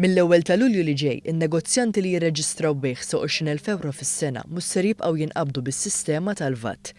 Mill-ewwel ta' Lulju li ġej, in-negozjanti li jirreġistraw bejħ sa' 20,000 euro fis-sena mhux ser jibqgħu jinqabdu bis-sistema tal-VAT.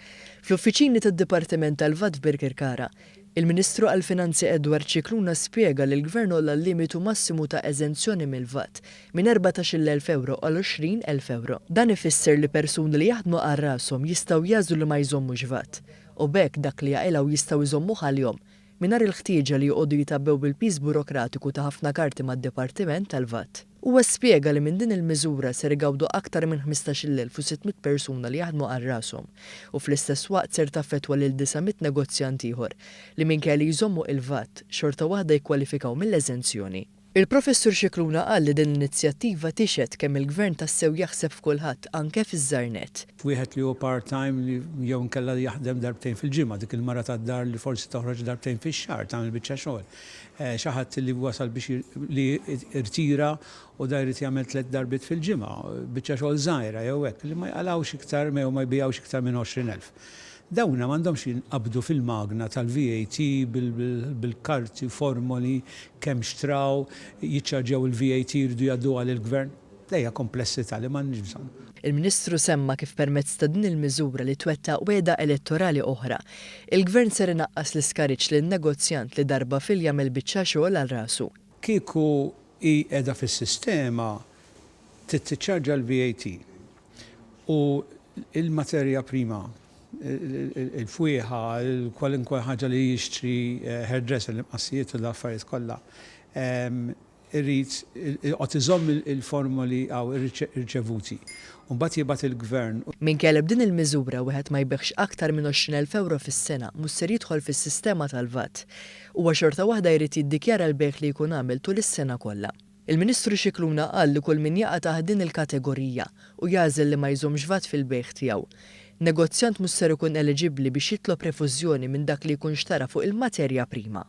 Fl-uffiċini tad-Dipartiment tal-VAT f'Birkirkara, il-Ministru għall-Finanzi Edward Scicluna spjega li l-Gvern ħolla l-limitu massimu ta' eżenzjoni mill-VAT minn 14,000 euro għal 20,000 euro. Dan ifisser li persuni li jaħdmu għal rashom jistgħu jażlu li ma jżommux VAT u bekk dak li jaqilgħu jistgħu jżommu għalihom mingħajr il-ħtieġa li joqogħdu jitabbew bil-piż burokratiku ta' ħafna karti mad-Dipartiment tal-VAT. Huwa spjega li minn din il-miżura ser igawdu aktar minn 15,600 persuna li jaħdmu għal rashom u fl-istess waqt ser taffettwa lil 900 negozjant ieħor li minkejja li jżommu il-VAT xorta waħda jikkwalifikaw mill-eżenzjoni. Il-Professur Scicluna qal li din l-inizjattiva tixet kemm il-Gvern tassew jaħseb f'kulħadd anke fiż-żarnet. Wieħed li hu part-time li jew nkella jaħdem darbtejn fil-ġimgħa dik il-mara tad-dar li forsi toħroġ darbtejn fix-xahar tagħmel biċċa xogħol. Xi ħadd li wasal biex li irtira u da jrid jagħmel 3 darbit fil-ġimgħa, biċċa xogħol żgħira jew hekk li ma jqalgħux iktar jew ma jbijgħux iktar minn 20,000. Dawna m'għandhomx jinqabdu fil-magna tal-VAT bil-karti formoli kemm xtraw, jiċċarġew il-VAT jridu jgħaddu għall-Gvern. Lejja komplessità li m'għandniex bżonn. Il-Ministru semma kif permezz ta' din il-miżura li twettaq weda elettorali oħra, il-Gvern ser inaqqas l-iskariġġ lin-negozjant li darba fil jagħmel biċċa xogħol għal rasu. Kieku hi qiegħda fis-sistema tiċċarġa l-VAT u il-materja prima il-fwieħa, kwalinkwe ħaġa li jixtri hairdresser l-imqassijiet u l-affarijiet kollha. Irrid qed iżomm il-formoli għaw irċevuti. U mbagħad jibgħat il-Gvern. Minkejja b'din il-miżura wieħed ma jbeħx aktar minn 20,000 euro fis-sena mhux ser jidħol fis-sistema tal-VAT. Huwa xorta waħda jrid jiddikjara l-bejħ li jkun għamel tul is-sena kollha. Il-Ministru Scicluna qal li kull min jaqa' taħt din il-kategorija u jagħżel li ma jżommx VAT fil-bejħ tiegħu. Negozjant mhux ser ikun eliġibbli biex jitlob refużjoni minn dak li jkun xtara fuq il-materja prima.